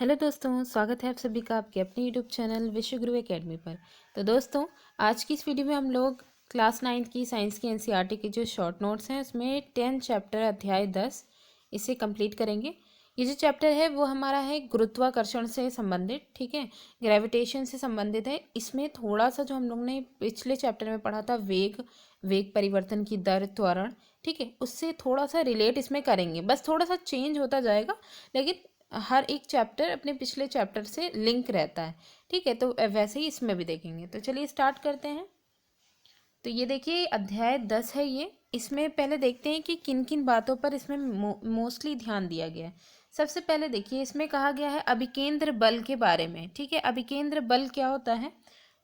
Hello दोस्तों, स्वागत है आप सभी का आपके अपने यूट्यूब चैनल विश्वगुरु एकेडमी पर। तो दोस्तों, आज की इस वीडियो में हम लोग क्लास 9 की साइंस की एनसीईआरटी के जो शॉर्ट नोट्स हैं उसमें 10 चैप्टर अध्याय 10 इसे कंप्लीट करेंगे। ये जो चैप्टर है वो हमारा है गुरुत्वाकर्षण से संबंधित, ठीक है, ग्रेविटेशन से संबंधित है। इसमें थोड़ा सा जो हम लोग ने पिछले चैप्टर में पढ़ा था वेग वेग परिवर्तन की दर, त्वरण, ठीक है, उससे थोड़ा सा रिलेट इसमें करेंगे, बस थोड़ा सा चेंज होता जाएगा, लेकिन हर एक चैप्टर अपने पिछले चैप्टर से लिंक रहता है, ठीक है। तो वैसे ही इसमें भी देखेंगे। तो चलिए स्टार्ट करते हैं। तो ये देखिए अध्याय 10 है ये। इसमें पहले देखते हैं कि किन किन बातों पर इसमें मोस्टली ध्यान दिया गया है। सबसे पहले देखिए इसमें कहा गया है अभिकेंद्र बल के बारे में, ठीक है। अभिकेंद्र बल क्या होता है?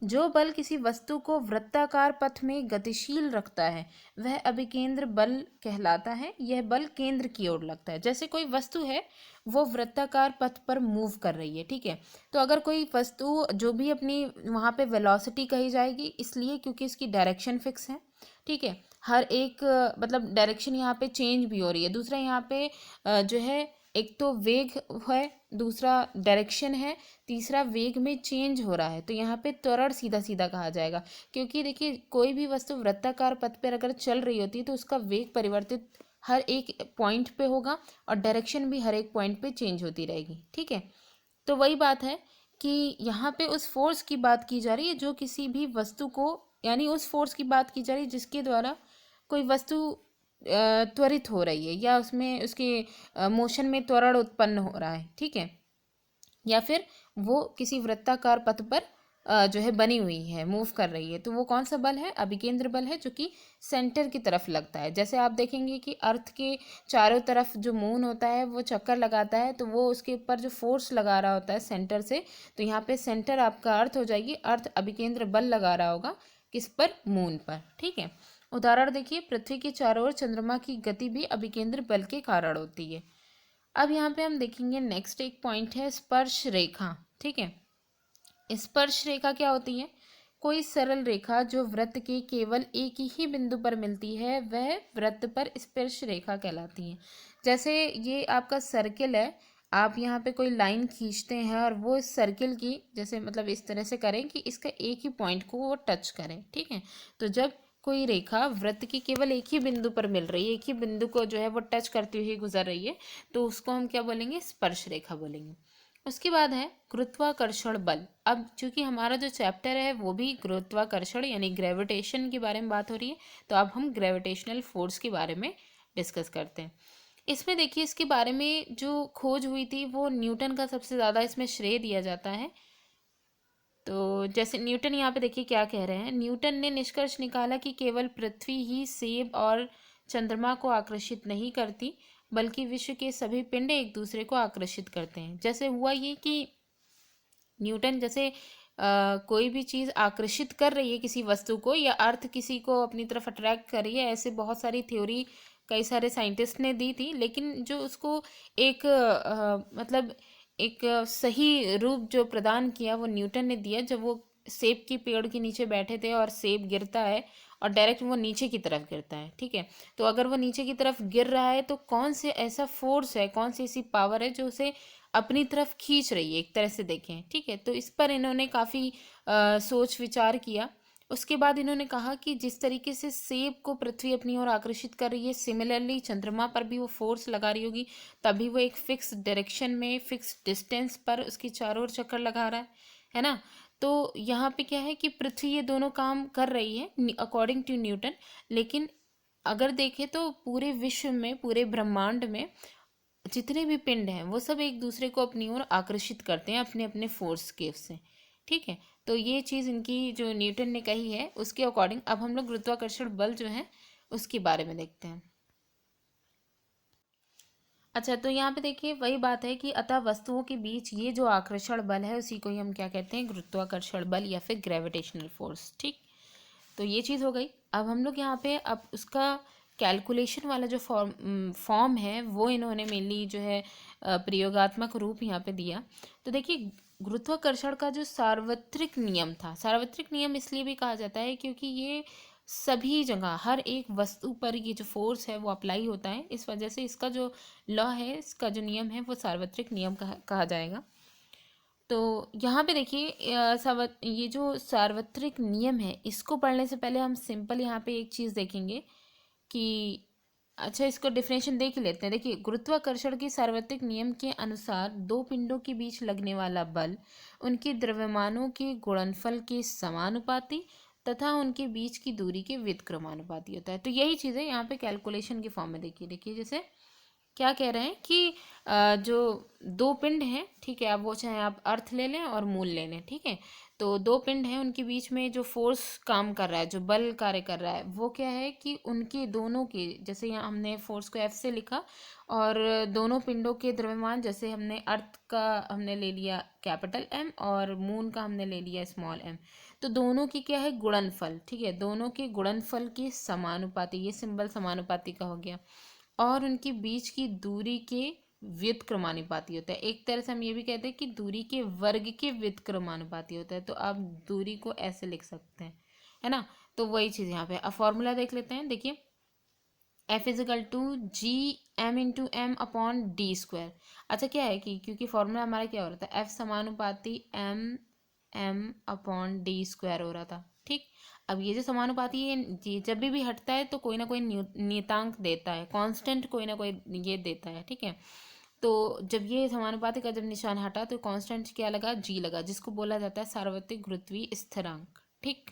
जो बल किसी वस्तु को वृत्ताकार पथ में गतिशील रखता है वह अभिकेंद्र बल कहलाता है। यह बल केंद्र की ओर लगता है। जैसे कोई वस्तु है वो वृत्ताकार पथ पर मूव कर रही है, ठीक है। तो अगर कोई वस्तु जो भी अपनी वहाँ पे वेलोसिटी कही जाएगी, इसलिए क्योंकि इसकी डायरेक्शन फिक्स है, ठीक है। हर एक मतलब डायरेक्शन यहाँ पे चेंज भी हो रही है। दूसरा यहाँ पे जो है एक तो वेग है, दूसरा डायरेक्शन है, तीसरा वेग में चेंज हो रहा है। तो यहाँ पे त्वरण सीधा सीधा कहा जाएगा, क्योंकि देखिए कोई भी वस्तु वृत्ताकार पथ पर अगर चल रही होती है तो उसका वेग परिवर्तित हर एक पॉइंट पे होगा और डायरेक्शन भी हर एक पॉइंट पे चेंज होती रहेगी, ठीक है। तो वही बात है कि यहाँ पे उस फोर्स की बात की जा रही है जो किसी भी वस्तु को, यानी उस फोर्स की बात की जा रही है जिसके द्वारा कोई वस्तु त्वरित हो रही है या उसमें उसके मोशन में त्वरण उत्पन्न हो रहा है, ठीक है, या फिर वो किसी वृत्ताकार पथ पर जो है बनी हुई है, मूव कर रही है। तो वो कौन सा बल है? अभिकेंद्र बल है, जो कि सेंटर की तरफ लगता है। जैसे आप देखेंगे कि अर्थ के चारों तरफ जो मून होता है वो चक्कर लगाता है, तो वो उसके ऊपर जो फोर्स लगा रहा होता है सेंटर से, तो यहाँ पे सेंटर आपका अर्थ हो जाएगी। अर्थ अभिकेंद्र बल लगा रहा होगा किस पर? मून पर, ठीक है। उदाहरण देखिए, पृथ्वी के चारों ओर चंद्रमा की गति भी अभिकेंद्र बल के कारण होती है। अब यहाँ पे हम देखेंगे नेक्स्ट एक पॉइंट है स्पर्श रेखा, ठीक है। स्पर्श रेखा क्या होती है? कोई सरल रेखा जो वृत्त के केवल एक ही बिंदु पर मिलती है वह वृत्त पर स्पर्श रेखा कहलाती है। जैसे ये आपका सर्किल है, आप यहाँ पे कोई लाइन खींचते हैं और वो इस सर्किल की जैसे मतलब इस तरह से करें कि इसका एक ही पॉइंट को वो टच करें, ठीक है। तो जब कोई रेखा वृत्त की केवल एक ही बिंदु पर मिल रही है, एक ही बिंदु को जो है वो टच करती हुई गुजर रही है, तो उसको हम क्या बोलेंगे? स्पर्श रेखा बोलेंगे। उसके बाद है गुरुत्वाकर्षण बल। अब चूंकि हमारा जो चैप्टर है वो भी गुरुत्वाकर्षण यानी ग्रेविटेशन के बारे में बात हो रही है, तो अब हम ग्रेविटेशनल फोर्स के बारे में डिस्कस करते हैं। इसमें देखिए इसके बारे में जो खोज हुई थी वो न्यूटन का सबसे ज़्यादा इसमें श्रेय दिया जाता है। तो जैसे न्यूटन यहाँ पे देखिए क्या कह रहे हैं। न्यूटन ने निष्कर्ष निकाला कि केवल पृथ्वी ही सेब और चंद्रमा को आकर्षित नहीं करती, बल्कि विश्व के सभी पिंड एक दूसरे को आकर्षित करते हैं। जैसे हुआ ये कि न्यूटन जैसे कोई भी चीज़ आकर्षित कर रही है किसी वस्तु को, या अर्थ किसी को अपनी तरफ अट्रैक्ट कर रही है, ऐसे बहुत सारी थ्योरी कई सारे साइंटिस्ट ने दी थी, लेकिन जो उसको एक मतलब एक सही रूप जो प्रदान किया वो न्यूटन ने दिया, जब वो सेब की पेड़ के नीचे बैठे थे और सेब गिरता है और डायरेक्ट वो नीचे की तरफ गिरता है, ठीक है। तो अगर वो नीचे की तरफ गिर रहा है तो कौन से ऐसा फोर्स है, कौन सी ऐसी पावर है जो उसे अपनी तरफ खींच रही है, एक तरह से देखें, ठीक है। तो इस पर इन्होंने काफ़ी सोच विचार किया। उसके बाद इन्होंने कहा कि जिस तरीके से सेब को पृथ्वी अपनी ओर आकर्षित कर रही है, सिमिलरली चंद्रमा पर भी वो फोर्स लगा रही होगी, तभी वो एक फिक्स डायरेक्शन में फिक्स डिस्टेंस पर उसकी चारों ओर चक्कर लगा रहा है ना। तो यहाँ पे क्या है कि पृथ्वी ये दोनों काम कर रही है अकॉर्डिंग टू न्यूटन, लेकिन अगर देखें तो पूरे विश्व में, पूरे ब्रह्मांड में जितने भी पिंड हैं वो सब एक दूसरे को अपनी ओर आकर्षित करते हैं अपने अपने फोर्स के से, ठीक है। तो ये चीज़ इनकी जो न्यूटन ने कही है उसके अकॉर्डिंग अब हम लोग गुरुत्वाकर्षण बल जो है उसके बारे में देखते हैं। अच्छा, तो यहाँ पे देखिए वही बात है कि अतः वस्तुओं के बीच ये जो आकर्षण बल है उसी को ही हम क्या कहते हैं? गुरुत्वाकर्षण बल या फिर ग्रेविटेशनल फोर्स, ठीक। तो ये चीज़ हो गई। अब हम लोग यहाँ पे अब उसका कैलकुलेशन वाला जो फॉर्म है वो इन्होंने मेनली जो है प्रयोगात्मक रूप यहाँ पे दिया। तो देखिए गुरुत्वाकर्षण का जो सार्वत्रिक नियम था, सार्वत्रिक नियम इसलिए भी कहा जाता है क्योंकि ये सभी जगह हर एक वस्तु पर ये जो फोर्स है वो अप्लाई होता है। इस वजह से इसका जो लॉ है, इसका जो नियम है वो सार्वत्रिक नियम कहा जाएगा। तो यहाँ पे देखिए ये जो सार्वत्रिक नियम है इसको पढ़ने से पहले हम सिंपल यहाँ पे एक चीज़ देखेंगे कि अच्छा इसको डिफिनेशन देख ही लेते हैं। देखिए, गुरुत्वाकर्षण के सार्वत्रिक नियम के अनुसार दो पिंडों के बीच लगने वाला बल उनके द्रव्यमानों के गुणनफल के समानुपाती तथा उनके बीच की दूरी के व्युत्क्रमानुपाती होता है। तो यही चीज़ है यहाँ पे कैलकुलेशन की फॉर्म में। देखिए देखिए जैसे क्या कह रहे हैं कि जो दो पिंड हैं, ठीक है, अब वो चाहे आप अर्थ ले लें और मून ले लें, ठीक है। तो दो पिंड हैं, उनके बीच में जो फोर्स काम कर रहा है, जो बल कार्य कर रहा है, वो क्या है कि उनके दोनों के, जैसे यहाँ हमने फोर्स को एफ से लिखा, और दोनों पिंडों के द्रव्यमान, जैसे हमने अर्थ का हमने ले लिया कैपिटल एम और मून का हमने ले लिया स्मॉल एम, तो दोनों की क्या है गुणनफल, ठीक है, दोनों के गुणनफल के समानुपाती, ये सिंबल समानुपाती का हो गया, और उनके बीच की दूरी के व्युत्क्रमानुपाती होता है। एक तरह से हम ये भी कहते हैं कि दूरी के वर्ग के व्युत्क्रमानुपाती होता है। तो आप दूरी को ऐसे लिख सकते हैं, है ना। तो वही चीज़ यहाँ पे अब फॉर्मूला देख लेते हैं। देखिए, F equal to G M into M upon D square. अच्छा क्या है कि क्योंकि फॉर्मूला हमारा क्या हो रहा था, एफ समानुपाती M M upon D square हो रहा था, ठीक। अब ये जो समानुपाती है, ये जब भी हटता है तो कोई ना कोई नियतांक देता है, कांस्टेंट कोई ना कोई ये देता है, ठीक है। तो जब ये समानुपाती का जब निशान हटा तो कांस्टेंट क्या लगा, जी लगा, जिसको बोला जाता है सार्वत्रिक गुरुत्वीय स्थिरांक, ठीक।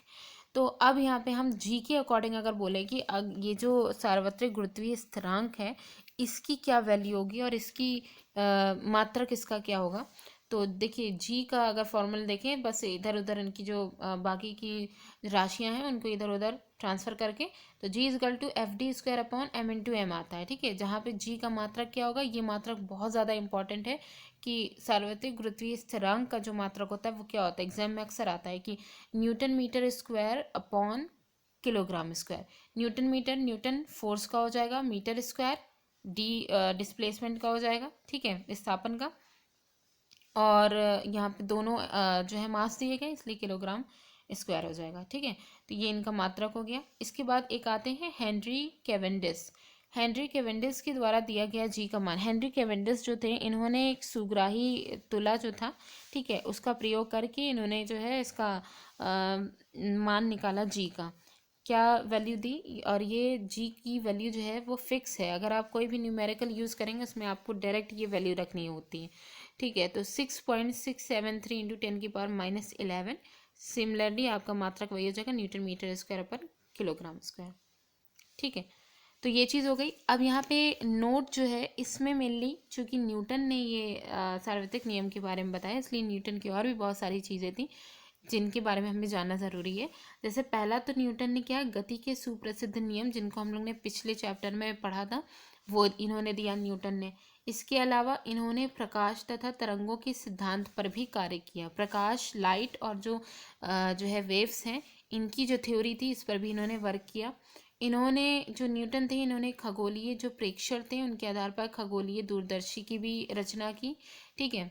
तो अब यहाँ पे हम जी के अकॉर्डिंग अगर बोले कि ये जो सार्वत्रिक गुरुत्वीय स्थिरांक है इसकी क्या वैल्यू होगी और इसकी मात्रक इसका क्या होगा। तो देखिए, जी का अगर फॉर्मूला देखें, बस इधर उधर इनकी जो बाकी की राशियां हैं उनको इधर उधर ट्रांसफर करके, तो G is equal to F D square upon M into M आता है, ठीक है। जहाँ पे जी का मात्रक क्या होगा, ये मात्रक बहुत ज़्यादा इंपॉर्टेंट है कि सार्वत्रिक गुरुत्वीय स्थिरांक का जो मात्रक होता है वो क्या होता है, एग्जाम में अक्सर आता है कि newton metre square upon kilogram square. Newton metre, newton force का हो जाएगा, मीटर स्क्वायर डी डिस्प्लेसमेंट का हो जाएगा, ठीक है, विस्थापन का, और यहाँ पे दोनों जो है मास दिए गए इसलिए किलोग्राम स्क्वायर हो जाएगा, ठीक है। तो ये इनका मात्रक हो गया। इसके बाद एक आते हैं हेनरी कैवेंडिश। हेनरी कैवेंडिश के द्वारा दिया गया जी का मान। हेनरी कैवेंडिश जो थे, इन्होंने एक सुग्राही तुला जो था, ठीक है, उसका प्रयोग करके इन्होंने जो है इसका मान निकाला जी का, क्या वैल्यू दी, और ये जी की वैल्यू जो है वो फिक्स है। अगर आप कोई भी न्यूमेरिकल यूज़ करेंगे उसमें आपको डायरेक्ट ये वैल्यू रखनी होती है, ठीक है। तो 6.673 इंटू 10⁻11। सिमिलरली आपका मात्रक वही हो जाएगा, न्यूटन मीटर स्क्वायर पर किलोग्राम स्क्वायर, ठीक है। तो ये चीज़ हो गई। अब यहाँ पे नोट जो है इसमें मेनली चूँकि न्यूटन ने ये सार्वत्रिक नियम के बारे में बताया, इसलिए न्यूटन की और भी बहुत सारी चीज़ें थी जिनके बारे में हमें जानना ज़रूरी है। जैसे पहला तो न्यूटन ने क्या, गति के सुप्रसिद्ध नियम जिनको हम लोग ने पिछले चैप्टर में पढ़ा था वो इन्होंने दिया न्यूटन ने। इसके अलावा इन्होंने प्रकाश तथा तरंगों के सिद्धांत पर भी कार्य किया। प्रकाश, लाइट और जो है वेव्स हैं, इनकी जो थ्योरी थी इस पर भी इन्होंने वर्क किया। इन्होंने जो न्यूटन थे, इन्होंने खगोलीय जो प्रेक्षण थे उनके आधार पर खगोलीय दूरदर्शी की भी रचना की, ठीक है।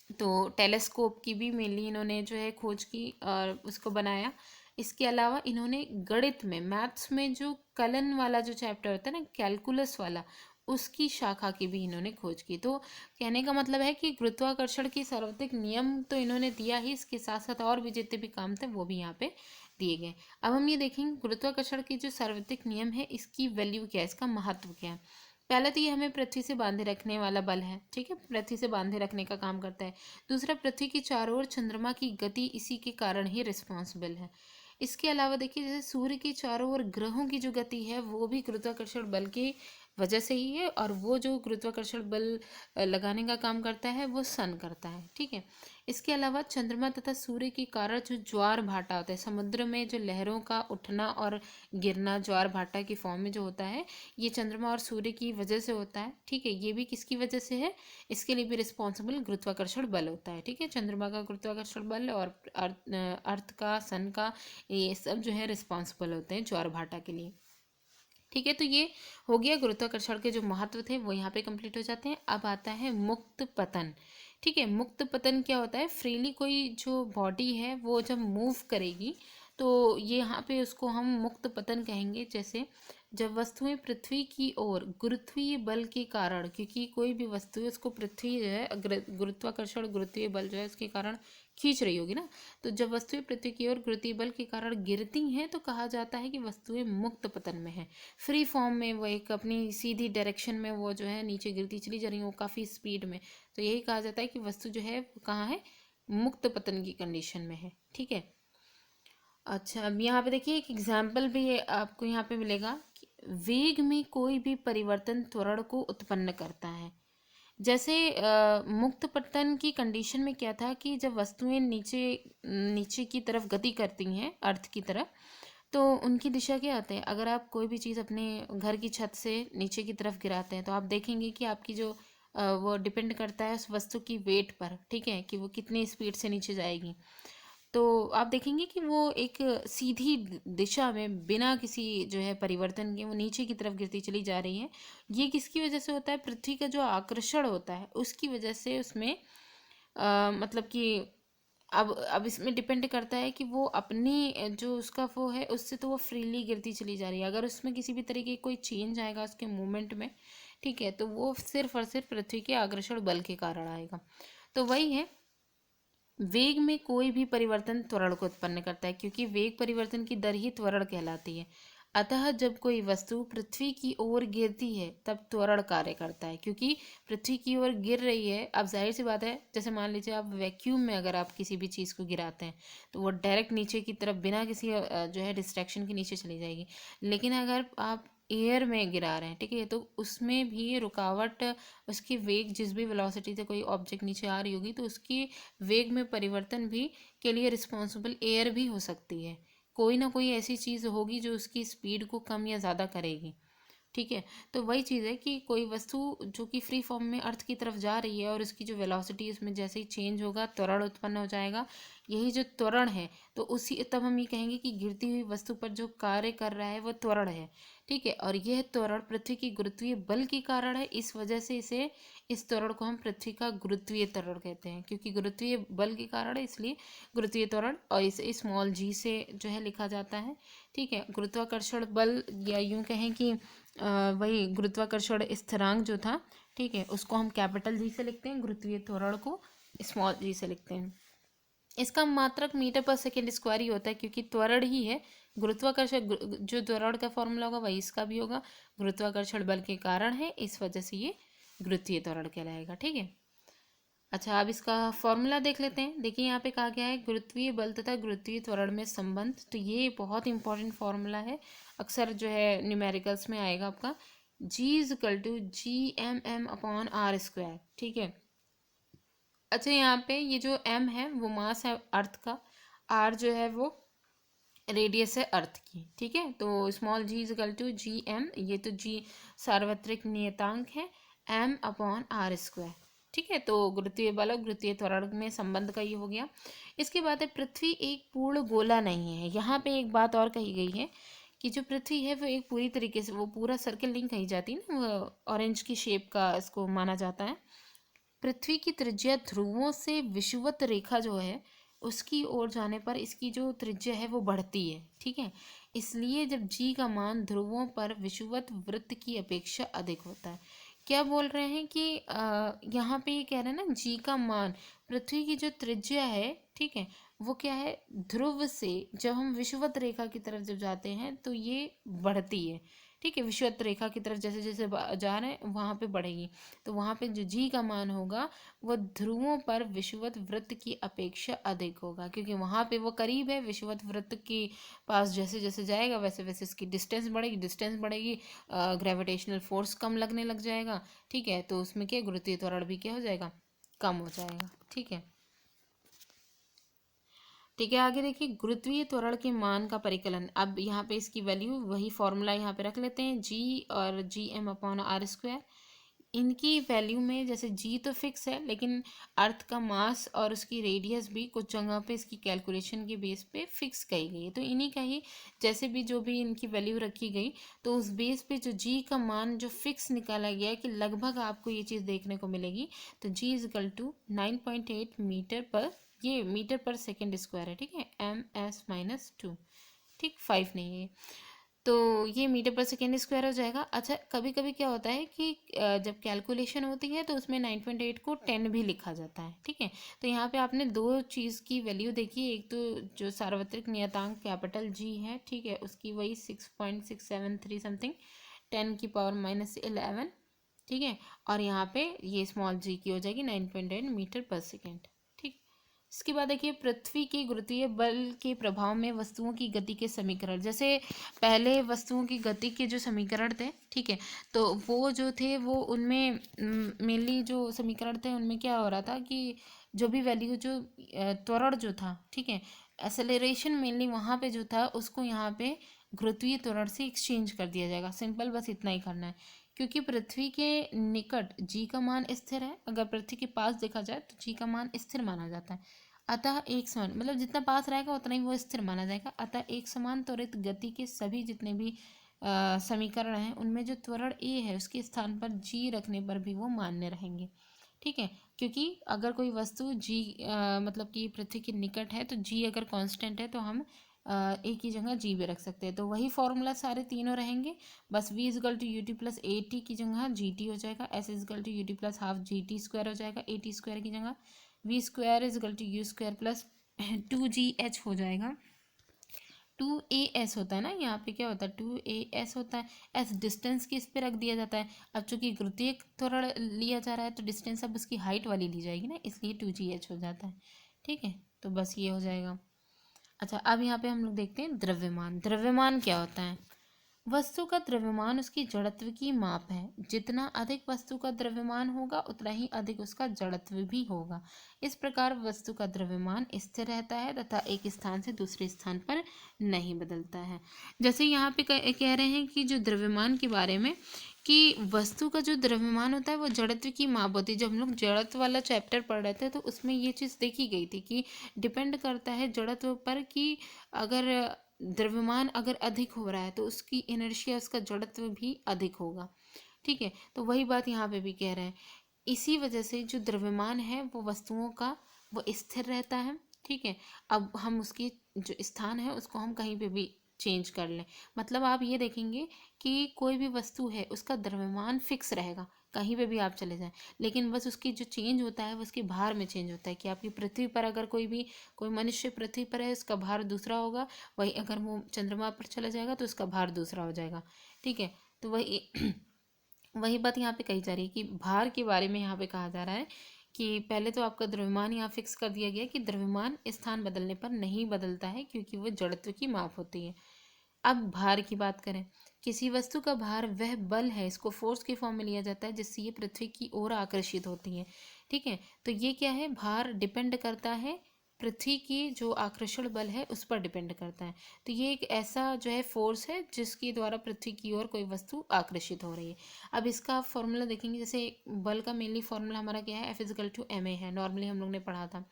तो टेलीस्कोप की भी मेनली इन्होंने जो है खोज की और उसको बनाया। इसके अलावा इन्होंने गणित में, मैथ्स में जो कलन वाला जो चैप्टर होता है ना, कैलकुलस वाला, उसकी शाखा की भी इन्होंने खोज की। तो कहने का मतलब है कि गुरुत्वाकर्षण की सार्वत्रिक नियम तो इन्होंने दिया ही, इसके साथ साथ और भी जितने भी काम थे वो भी यहाँ पे दिए गए। अब हम ये देखेंगे गुरुत्वाकर्षण की जो सार्वत्रिक नियम है इसकी वैल्यू क्या है, इसका महत्व क्या है। पहला तो ये हमें पृथ्वी से बांधे रखने वाला बल है, ठीक है, पृथ्वी से बांधे रखने का काम करता है। दूसरा, पृथ्वी की चारों ओर चंद्रमा की गति इसी के कारण ही रिस्पॉन्सिबल है। इसके अलावा देखिए, जैसे सूर्य की चारों ओर ग्रहों की जो गति है वो भी गुरुत्वाकर्षण बल की वजह से ही है, और वो जो गुरुत्वाकर्षण बल लगाने का काम करता है वो सन करता है, ठीक है। इसके अलावा चंद्रमा तथा सूर्य के कारण जो ज्वार भाटा होता है, समुद्र में जो लहरों का उठना और गिरना ज्वार भाटा की फॉर्म में जो होता है, ये चंद्रमा और सूर्य की वजह से होता है, ठीक है। ये भी किसकी वजह से है, इसके लिए भी रिस्पॉन्सिबल गुरुत्वाकर्षण बल होता है, ठीक है। चंद्रमा का गुरुत्वाकर्षण बल और अर्थ का, सन का, ये सब जो है रिस्पॉन्सिबल होते हैं ज्वार भाटा के लिए, ठीक है। तो ये हो गया गुरुत्वाकर्षण के जो महत्व थे वो यहाँ पे कंप्लीट हो जाते हैं। अब आता है मुक्त पतन, ठीक है। मुक्त पतन क्या होता है, फ्रीली कोई जो बॉडी है वो जब मूव करेगी तो ये यहाँ पे उसको हम मुक्त पतन कहेंगे। जैसे जब वस्तुएं पृथ्वी की ओर गुरुत्वीय बल के कारण, क्योंकि कोई भी वस्तु है उसको पृथ्वी जो है गुरुत्वाकर्षण गुरुत्वीय बल जो है उसके कारण खींच रही होगी ना, तो जब वस्तुएं पृथ्वी की ओर गुरुत्वीय बल के कारण गिरती हैं तो कहा जाता है कि वस्तुएं मुक्त पतन में हैं। फ्री फॉर्म में वो एक अपनी सीधी डायरेक्शन में वो जो है नीचे गिरती चली जा रही है, वो काफ़ी स्पीड में, तो यही कहा जाता है कि वस्तु जो है वो कहाँ है, मुक्त पतन की कंडीशन में है। ठीक है। अच्छा, अब यहाँ पे देखिए एक एग्जाम्पल भी आपको यहाँ पे मिलेगा कि वेग में कोई भी परिवर्तन त्वरण को उत्पन्न करता है। जैसे मुक्त पतन की कंडीशन में क्या था कि जब वस्तुएं नीचे नीचे की तरफ गति करती हैं अर्थ की तरफ, तो उनकी दिशा क्या होती है। अगर आप कोई भी चीज़ अपने घर की छत से नीचे की तरफ गिराते हैं तो आप देखेंगे कि आपकी जो वो डिपेंड करता है उस वस्तु की वेट पर, ठीक है, कि वो कितनी स्पीड से नीचे जाएगी। तो आप देखेंगे कि वो एक सीधी दिशा में बिना किसी जो है परिवर्तन के वो नीचे की तरफ गिरती चली जा रही है। ये किसकी वजह से होता है, पृथ्वी का जो आकर्षण होता है उसकी वजह से उसमें मतलब कि अब इसमें डिपेंड करता है कि वो अपनी जो उसका वो है उससे तो वो फ्रीली गिरती चली जा रही है। अगर उसमें किसी भी तरीके की कोई चेंज आएगा उसके मूवमेंट में, ठीक है, तो वो सिर्फ और सिर्फ पृथ्वी के आकर्षण बल के कारण आएगा। तो वही है, वेग में कोई भी परिवर्तन त्वरण को उत्पन्न करता है, क्योंकि वेग परिवर्तन की दर ही त्वरण कहलाती है। अतः जब कोई वस्तु पृथ्वी की ओर गिरती है तब त्वरण कार्य करता है, क्योंकि पृथ्वी की ओर गिर रही है। अब जाहिर सी बात है, जैसे मान लीजिए आप वैक्यूम में अगर आप किसी भी चीज़ को गिराते हैं तो वो डायरेक्ट नीचे की तरफ बिना किसी जो है डिस्ट्रैक्शन के नीचे चली जाएगी। लेकिन अगर आप एयर में गिरा रहे हैं, ठीक है, तो उसमें भी रुकावट, उसकी वेग जिस भी वेलोसिटी से कोई ऑब्जेक्ट नीचे आ रही होगी तो उसकी वेग में परिवर्तन भी के लिए रिस्पॉन्सिबल एयर भी हो सकती है। कोई ना कोई ऐसी चीज़ होगी जो उसकी स्पीड को कम या ज़्यादा करेगी। ठीक है। तो वही चीज़ है कि कोई वस्तु जो कि फ्री फॉर्म में अर्थ की तरफ जा रही है और उसकी जो वेलोसिटी उसमें जैसे ही चेंज होगा त्वरण उत्पन्न हो जाएगा। यही जो त्वरण है, तो उसी तब हम ये कहेंगे कि गिरती हुई वस्तु पर जो कार्य कर रहा है वह त्वरण है। ठीक है। और यह त्वरण पृथ्वी की गुरुत्वीय बल के कारण है, इस वजह से इस त्वरण को हम पृथ्वी का गुरुत्वीय त्वरण कहते हैं, क्योंकि गुरुत्वीय बल के कारण है इसलिए गुरुत्वीय त्वरण, और इसे स्मॉल जी से जो है लिखा जाता है। ठीक है। गुरुत्वाकर्षण बल, या यूं कहें कि वही गुरुत्वाकर्षण स्थिरांक जो था, ठीक है, उसको हम कैपिटल जी से लिखते हैं, गुरुत्वीय त्वरण को स्मॉल जी से लिखते हैं। इसका मात्रक मीटर पर सेकेंड स्क्वायर ही होता है, क्योंकि त्वरण ही है। गुरुत्वाकर्षण जो त्वरण का फॉर्मूला होगा वही इसका भी होगा, गुरुत्वाकर्षण बल के कारण है, इस वजह से ये गुरुत्वीय त्वरण कहलाएगा। ठीक है। अच्छा, अब इसका फॉर्मूला देख लेते हैं। देखिए यहाँ पे कहा गया है गुरुत्वीय बल तथा गुरुत्वीय त्वरण में संबंध, तो ये बहुत इंपॉर्टेंट फॉर्मूला है, अक्सर जो है न्यूमेरिकल्स में आएगा आपका। G=G_m_m/r²। ठीक है। अच्छा, यहाँ पे ये जो m है वो मास है अर्थ का, r जो है वो रेडियस है अर्थ की। ठीक है। तो G=Gm, ये तो g सार्वत्रिक नियतांक है, m/r²। ठीक है। तो गुरुत्वीय बल और गुरुत्वीय त्वरण में संबंध का ये हो गया। इसके बाद है पृथ्वी एक पूर्ण गोला नहीं है। यहाँ पे एक बात और कही गई है कि जो पृथ्वी है वो एक पूरी तरीके से, वो पूरा सर्कल नहीं कही जाती ना, वो ऑरेंज की शेप का इसको माना जाता है। पृथ्वी की त्रिज्या ध्रुवों से विषुवत रेखा जो है उसकी ओर जाने पर इसकी जो त्रिज्या है वो बढ़ती है। ठीक है। इसलिए जब जी का मान ध्रुवों पर विषुवत वृत्त की अपेक्षा अधिक होता है। क्या बोल रहे हैं कि यहाँ पे ये कह रहे हैं ना, जी का मान, पृथ्वी की जो त्रिज्या है, ठीक है, वो क्या है, ध्रुव से जब हम विषुवत रेखा की तरफ जब जाते हैं तो ये बढ़ती है। ठीक है। विषुवत रेखा की तरफ जैसे जैसे जा रहे हैं वहाँ पे बढ़ेगी, तो वहाँ पे जो जी का मान होगा वह ध्रुवों पर विषुवत वृत्त की अपेक्षा अधिक होगा, क्योंकि वहाँ पे वो करीब है। विषुवत वृत्त के पास जैसे जैसे जाएगा वैसे वैसे इसकी डिस्टेंस बढ़ेगी, डिस्टेंस बढ़ेगी, ग्रेविटेशनल फोर्स कम लगने लग जाएगा। ठीक है। तो उसमें क्या, गुरुत्वीय त्वरण भी क्या हो जाएगा, कम हो जाएगा। ठीक है। ठीक है। आगे देखिए, गुरुत्वीय त्वरण के मान का परिकलन। अब यहाँ पे इसकी वैल्यू, वही फॉर्मूला यहाँ पे रख लेते हैं, G और Gm/r²। इनकी वैल्यू में जैसे जी तो फिक्स है, लेकिन अर्थ का मास और उसकी रेडियस भी कुछ जगह पे इसकी कैलकुलेशन के बेस पे फिक्स कही गई है। तो इन्हीं का ही जैसे भी जो भी इनकी वैल्यू रखी गई, तो उस बेस पे जो जी का मान जो फिक्स निकाला गया है कि लगभग आपको ये चीज़ देखने को मिलेगी। तो जी इज इक्वल टू 9.8 मीटर पर, ये मीटर पर सेकेंड स्क्वायर है, ठीक है, ms-2, ठीक, 5 नहीं है। तो ये मीटर पर सेकेंड स्क्वायर हो जाएगा। अच्छा, कभी कभी क्या होता है कि जब कैलकुलेशन होती है तो उसमें 9.8 को 10 भी लिखा जाता है, ठीक है। तो यहाँ पे आपने दो चीज़ की वैल्यू देखी, एक तो जो सार्वत्रिक नियतांक कैपिटल जी है, ठीक है, उसकी वही 6.673 समथिंग, 10⁻11, ठीक है, और यहाँ पे ये स्मॉल जी की हो जाएगी 9.8 मीटर पर सेकेंड, ठीक। इसके बाद देखिए पृथ्वी के गुरुत्वीय बल के प्रभाव में वस्तुओं की गति के समीकरण। जैसे पहले वस्तुओं की गति के जो समीकरण थे, ठीक है, तो वो जो थे वो उनमें मेनली जो समीकरण थे उनमें क्या हो रहा था कि जो भी वैल्यू जो त्वरण जो था, ठीक है, एक्सेलरेशन मेनली वहाँ पे जो था उसको यहाँ पे गुरुत्वीय त्वरण से एक्सचेंज कर दिया जाएगा। सिंपल, बस इतना ही करना है। क्योंकि पृथ्वी के निकट जी का मान स्थिर है, अगर पृथ्वी के पास देखा जाए तो जी का मान स्थिर माना जाता है। अतः एक समान, मतलब जितना पास रहेगा उतना ही वो स्थिर माना जाएगा। अतः एक समान त्वरित गति के सभी जितने भी समीकरण हैं उनमें जो त्वरण ए है उसके स्थान पर जी रखने पर भी वो मान्य रहेंगे, ठीक है। क्योंकि अगर कोई वस्तु जी मतलब कि पृथ्वी के निकट है तो जी अगर कांस्टेंट है तो हम ए की जगह जी भी रख सकते हैं। तो वही फॉर्मूला सारे तीनों रहेंगे, बस v equal to u t plus a t की जगह जी टी हो जाएगा, s equal to u t plus half g t square हो जाएगा ए टी स्क्वायर की जगह, v square equal to u square plus 2gh हो जाएगा। 2as होता है ना, यहाँ पे क्या होता है 2as होता है, एस डिस्टेंस की इस पे रख दिया जाता है। अब चूंकि गुरुत्वीय त्वरण लिया जा रहा है तो डिस्टेंस अब उसकी हाइट वाली ली जाएगी ना, इसलिए 2gh हो जाता है, ठीक है। तो बस ये हो जाएगा। अच्छा, अब यहाँ पे हम लोग देखते हैं द्रव्यमान। द्रव्यमान क्या होता है? वस्तु का द्रव्यमान उसकी जड़त्व की माप है। जितना अधिक वस्तु का द्रव्यमान होगा उतना ही अधिक उसका जड़त्व भी होगा। इस प्रकार वस्तु का द्रव्यमान स्थिर रहता है तथा एक स्थान से दूसरे स्थान पर नहीं बदलता है। जैसे यहाँ पे कह रहे हैं कि जो द्रव्यमान के बारे में, कि वस्तु का जो द्रव्यमान होता है वो जड़त्व की माप होती है। जब हम लोग जड़त्व वाला चैप्टर पढ़ रहे थे तो उसमें ये चीज़ देखी गई थी कि डिपेंड करता है जड़त्व पर कि अगर द्रव्यमान अगर अधिक हो रहा है तो उसकी इनर्शिया, उसका जड़त्व भी अधिक होगा, ठीक है। तो वही बात यहाँ पे भी कह रहे हैं। इसी वजह से जो द्रव्यमान है वो वस्तुओं का वो स्थिर रहता है, ठीक है। अब हम उसकी जो स्थान है उसको हम कहीं पे भी चेंज कर लें, मतलब आप ये देखेंगे कि कोई भी वस्तु है उसका द्रव्यमान फिक्स रहेगा, कहीं पे भी आप चले जाएं, लेकिन बस उसकी जो चेंज होता है वो उसके भार में चेंज होता है। कि आपकी पृथ्वी पर अगर कोई मनुष्य पृथ्वी पर है उसका भार दूसरा होगा, वही अगर वो चंद्रमा पर चला जाएगा तो उसका भार दूसरा हो जाएगा, ठीक है। तो वही वही बात यहाँ पे कही जा रही है कि भार के बारे में यहाँ पे कहा जा रहा है कि पहले तो आपका द्रव्यमान यहाँ फिक्स कर दिया गया कि द्रव्यमान स्थान बदलने पर नहीं बदलता है क्योंकि वो जड़त्व की माप होती है। अब भार की बात करें, किसी वस्तु का भार वह बल है, इसको फोर्स के फॉर्म में लिया जाता है जिससे ये पृथ्वी की ओर आकर्षित होती है, ठीक है। तो ये क्या है, भार डिपेंड करता है पृथ्वी की जो आकर्षण बल है उस पर डिपेंड करता है। तो ये एक ऐसा जो है फोर्स है जिसके द्वारा पृथ्वी की ओर कोई वस्तु आकर्षित हो रही है। अब इसका फॉर्मूला देखेंगे, जैसे बल का मेनली फॉर्मूला हमारा क्या है, F इजिकल टू ma है, नॉर्मली हम लोग ने पढ़ा था।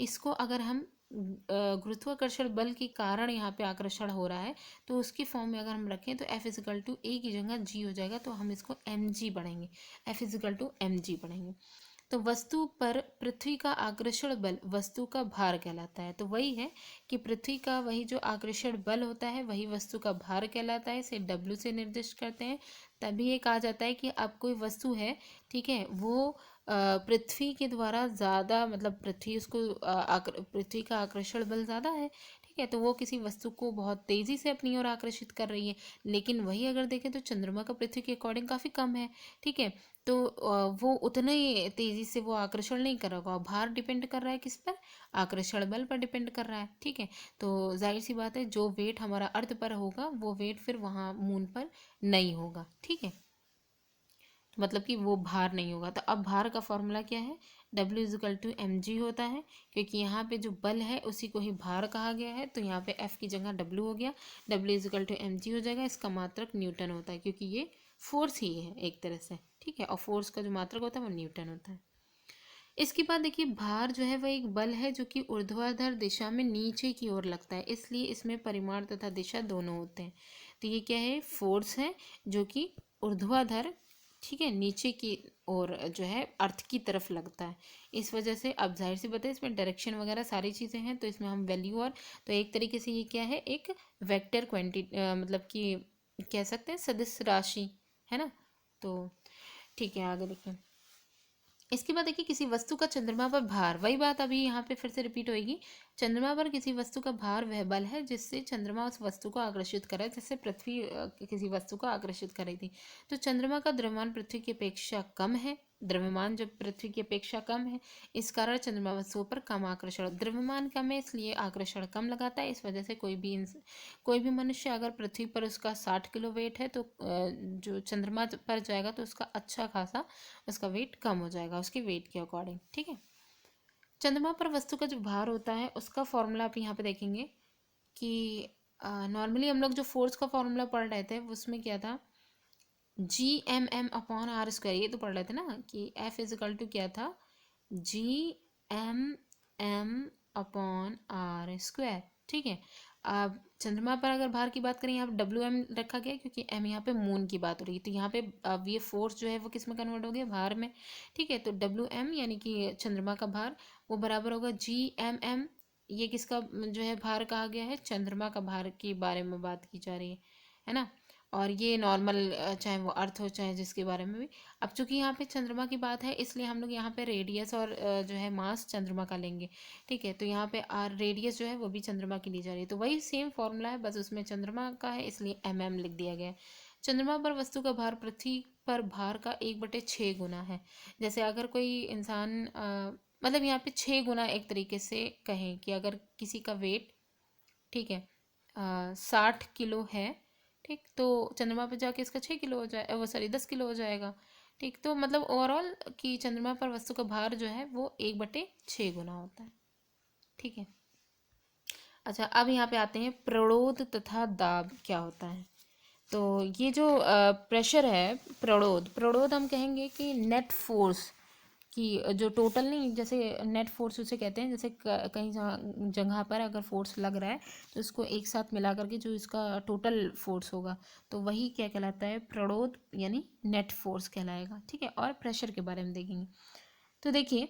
इसको अगर हम गुरुत्वाकर्षण बल के कारण यहाँ पे आकर्षण हो रहा है तो उसकी फॉर्म में अगर हम रखें तो F इजिकल टू ए की जगह जी हो जाएगा, तो हम इसको mg पढ़ेंगे, F इजिकल टू mg पढ़ेंगे। तो वस्तु पर पृथ्वी का आकर्षण बल वस्तु का भार कहलाता है। तो वही है कि पृथ्वी का वही जो आकर्षण बल होता है वही वस्तु का भार कहलाता है, इसे W से निर्दिष्ट करते हैं। तभी ये कहा जाता है कि अब कोई वस्तु है, ठीक है, वो पृथ्वी के द्वारा ज़्यादा, मतलब पृथ्वी का आकर्षण बल ज़्यादा है, ठीक है, तो वो किसी वस्तु को बहुत तेज़ी से अपनी ओर आकर्षित कर रही है। लेकिन वही अगर देखें तो चंद्रमा का पृथ्वी के अकॉर्डिंग काफ़ी कम है, ठीक है। तो वो उतने ही तेज़ी से वो आकर्षण नहीं कर रहा होगा। भार डिपेंड कर रहा है किस पर, आकर्षण बल पर डिपेंड कर रहा है, ठीक है। तो जाहिर सी बात है जो वेट हमारा अर्थ पर होगा वो वेट फिर वहाँ मून पर नहीं होगा, ठीक है, मतलब कि वो भार नहीं होगा। तो अब भार का फॉर्मूला क्या है, W equal to m g होता है, क्योंकि यहाँ पे जो बल है उसी को ही भार कहा गया है, तो यहाँ पे F की जगह W हो गया, W equal to m g हो जाएगा। इसका मात्रक न्यूटन होता है क्योंकि ये फोर्स ही है एक तरह से, ठीक है। और फोर्स का जो मात्रक होता है वो न्यूटन होता है। इसके बाद देखिए भार जो है वह एक बल है जो कि ऊर्ध्वाधर दिशा में नीचे की ओर लगता है, इसलिए इसमें परिमाण तथा दिशा दोनों होते हैं। तो ये क्या है, फोर्स है जो कि ऊर्ध्वाधर, ठीक है, नीचे की ओर जो है अर्थ की तरफ लगता है। इस वजह से अब जाहिर सी बात है इसमें डायरेक्शन वगैरह सारी चीज़ें हैं, तो इसमें हम वैल्यू और, तो एक तरीके से ये क्या है, एक वेक्टर क्वांटिटी, मतलब कि कह सकते हैं सदिश राशि, है ना। तो ठीक है, आगे देखिए। इसके बाद देखिए किसी वस्तु का चंद्रमा पर भार, वही बात अभी यहाँ पे फिर से रिपीट होगी। चंद्रमा पर किसी वस्तु का भार वह बल है जिससे चंद्रमा उस वस्तु को आकर्षित करे, जैसे पृथ्वी किसी वस्तु को आकर्षित कर रही थी। तो चंद्रमा का द्रव्यमान पृथ्वी की अपेक्षा कम है, द्रव्यमान जब पृथ्वी की अपेक्षा कम है, इस कारण चंद्रमा वस्तुओं पर कम आकर्षण, द्रव्यमान कम है इसलिए आकर्षण कम लगाता है। इस वजह से कोई भी मनुष्य अगर पृथ्वी पर उसका 60 किलो वेट है तो जो चंद्रमा पर जाएगा तो उसका अच्छा खासा उसका वेट कम हो जाएगा उसके वेट के अकॉर्डिंग, ठीक है। चंद्रमा पर वस्तु का जो भार होता है उसका फॉर्मूला आप यहाँ पे देखेंगे कि नॉर्मली हम लोग जो फोर्स का फॉर्मूला पढ़ रहे थे उसमें क्या था, G m m/r², ये तो पढ़ रहे थे ना कि F इजिकल टू क्या था, G m m/r², ठीक है। अब चंद्रमा पर अगर भार की बात करें, यहाँ पे WM रखा गया क्योंकि M यहाँ पे मून की बात हो रही है, तो यहाँ पे अब ये फोर्स जो है वो किस में कन्वर्ट हो गया, भार में, ठीक है। तो WM यानी कि चंद्रमा का भार वो बराबर होगा G m m, ये किसका जो है भार कहा गया है, चंद्रमा का भार के बारे में बात की जा रही है ना। और ये नॉर्मल चाहे वो अर्थ हो चाहे जिसके बारे में भी। अब चूंकि यहाँ पे चंद्रमा की बात है इसलिए हम लोग यहाँ पे रेडियस और जो है मास चंद्रमा का लेंगे, ठीक है। तो यहाँ पे रेडियस जो है वो भी चंद्रमा की ली जा रही है, तो वही सेम फॉर्मूला है, बस उसमें चंद्रमा का है इसलिए mm लिख दिया गया है। चंद्रमा पर वस्तु का भार पृथ्वी पर भार का 1/6 गुना है। जैसे अगर कोई इंसान मतलब यहाँ पे 6 गुना एक तरीके से कहें कि अगर किसी का वेट, ठीक है, 60 किलो है, ठीक, तो चंद्रमा पर जाके इसका 6 किलो हो जाए, वो सॉरी 10 किलो हो जाएगा, ठीक। तो मतलब ओवरऑल कि चंद्रमा पर वस्तु का भार जो है वो 1/6 गुना होता है, ठीक है। अच्छा, अब यहाँ पे आते हैं प्रणोद तथा दाब क्या होता है। तो ये जो प्रेशर है, प्रणोद, प्रणोद हम कहेंगे कि नेट फोर्स कि जो टोटल नहीं, जैसे नेट फोर्स उसे कहते हैं, जैसे कहीं जगह पर अगर फोर्स लग रहा है तो इसको एक साथ मिला करके जो इसका टोटल फोर्स होगा तो वही क्या कहलाता है, प्रणोद यानी नेट फोर्स कहलाएगा, ठीक है। और प्रेशर के बारे में देखेंगे तो देखिए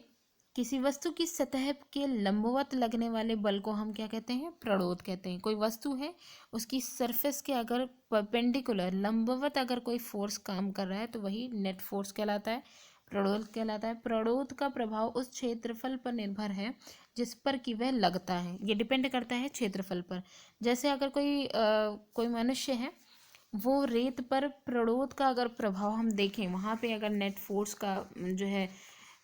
किसी वस्तु की सतह के लंबवत लगने वाले बल को हम क्या कहते हैं, प्रणोद कहते हैं। कोई वस्तु है उसकी सरफेस के अगर परपेंडिकुलर लंबवत अगर कोई फोर्स काम कर रहा है तो वही नेट फोर्स कहलाता है, प्रणोद कहलाता है। प्रणोद का प्रभाव उस क्षेत्रफल पर निर्भर है जिस पर कि वह लगता है, ये डिपेंड करता है क्षेत्रफल पर। जैसे अगर कोई मनुष्य है वो रेत पर प्रणोद का अगर प्रभाव हम देखें, वहाँ पे अगर नेट फोर्स का जो है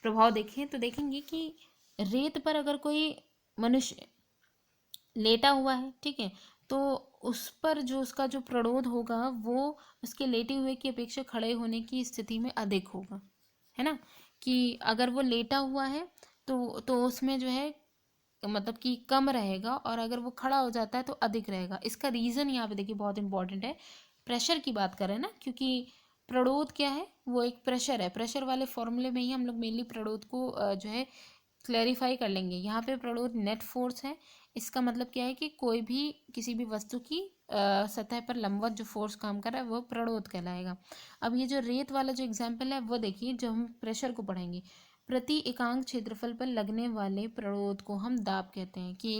प्रभाव देखें तो देखेंगे कि रेत पर अगर कोई मनुष्य लेटा हुआ है, ठीक है, तो उस पर जो उसका जो प्रणोद होगा वो उसके लेटे हुए की अपेक्षा खड़े होने की स्थिति में अधिक होगा, है ना। कि अगर वो लेटा हुआ है तो उसमें जो है मतलब कि कम रहेगा, और अगर वो खड़ा हो जाता है तो अधिक रहेगा। इसका रीज़न यहाँ पे देखिए बहुत इंपॉर्टेंट है, प्रेशर की बात करें ना, क्योंकि प्रणोद क्या है, वो एक प्रेशर है। प्रेशर वाले फॉर्मूले में ही हम लोग मेनली प्रणोद को जो है क्लैरिफाई कर लेंगे। यहाँ पे प्रणोद नेट फोर्स है, इसका मतलब क्या है कि कोई भी किसी भी वस्तु की सतह पर लंबवत जो फोर्स काम कर रहा है वो प्रणोद कहलाएगा। अब ये जो रेत वाला जो एग्जाम्पल है वो देखिए, जब हम प्रेशर को पढ़ेंगे, प्रति एकांक क्षेत्रफल पर लगने वाले प्रणोद को हम दाब कहते हैं। कि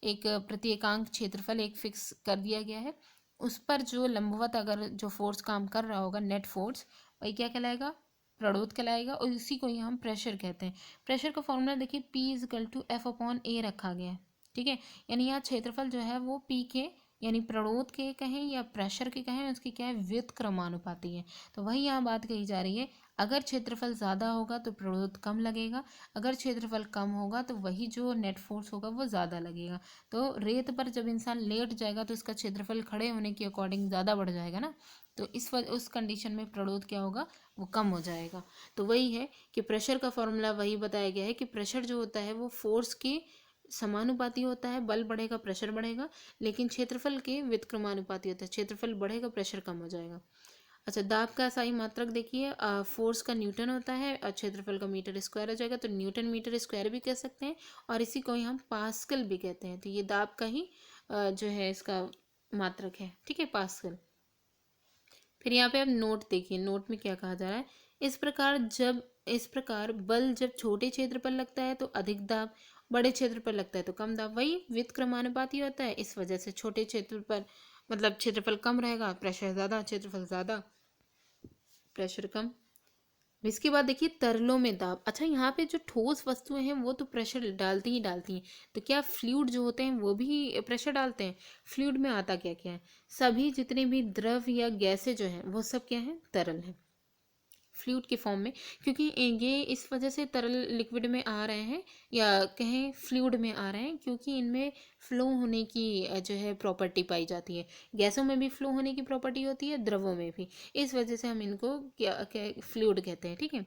एक प्रति एकांक क्षेत्रफल एक फिक्स कर दिया गया है, उस पर जो लंबवत अगर जो फोर्स काम कर रहा होगा नेट फोर्स, वही क्या कहलाएगा, प्रणोद कहलाएगा, और इसी को ही हम प्रेशर कहते हैं। प्रेशर का फॉर्मूला देखिए P=F/A रखा गया है, ठीक है। यानी यहाँ क्षेत्रफल जो है वो P के यानी प्रणोद के कहें या प्रेशर के कहें, उसकी क्या है, व्युत्क्रमानुपाती है। तो वही यहाँ बात कही जा रही है, अगर क्षेत्रफल ज़्यादा होगा तो प्रणोद कम लगेगा, अगर क्षेत्रफल कम होगा तो वही जो नेट फोर्स होगा वो ज़्यादा लगेगा। तो रेत पर जब इंसान लेट जाएगा तो इसका क्षेत्रफल खड़े होने के अकॉर्डिंग ज़्यादा बढ़ जाएगा ना, तो उस कंडीशन में प्रणोद क्या होगा, वो कम हो जाएगा। तो वही है कि प्रेशर का फॉर्मूला वही बताया गया है कि प्रेशर जो होता है वो फोर्स के समानुपाती होता है, बल बढ़ेगा प्रेशर बढ़ेगा, लेकिन क्षेत्रफल के व्युत्क्रमानुपाती होता है, क्षेत्रफल बढ़ेगा प्रेशर कम हो जाएगा। अच्छा, दाब का सही मात्रक देखिए, फोर्स का न्यूटन होता है और क्षेत्रफल का मीटर स्क्वायर हो जाएगा, तो न्यूटन मीटर स्क्वायर भी कह सकते हैं और इसी को ही हम पास्कल भी कहते हैं। तो ये दाब का ही जो है इसका मात्रक है, ठीक है, पास्कल। फिर यहाँ पे आप नोट देखिए, नोट में क्या कहा जा रहा है। इस प्रकार बल जब छोटे क्षेत्र पर लगता है तो अधिक दाब, बड़े क्षेत्र पर लगता है तो कम दाब। वही व्युत्क्रमानुपाती होता है, इस वजह से छोटे क्षेत्र पर मतलब क्षेत्रफल कम रहेगा, प्रेशर ज़्यादा, क्षेत्रफल ज़्यादा, प्रेशर कम। इसके बाद देखिए तरलों में दाब। अच्छा, यहाँ पे जो ठोस वस्तुएं हैं वो तो प्रेशर डालती ही डालती हैं, तो क्या फ्लूइड जो होते हैं वो भी प्रेशर डालते हैं? फ्लूइड में आता क्या क्या है? सभी जितने भी द्रव या गैसें जो हैं वो सब क्या है, तरल है, फ्लूइड के फॉर्म में। क्योंकि ये इस वजह से तरल लिक्विड में आ रहे हैं या कहें फ्लूइड में आ रहे हैं क्योंकि इनमें फ्लो होने की जो है प्रॉपर्टी पाई जाती है। गैसों में भी फ्लो होने की प्रॉपर्टी होती है, द्रवों में भी, इस वजह से हम इनको क्या क्या फ्लूइड कहते हैं, ठीक है।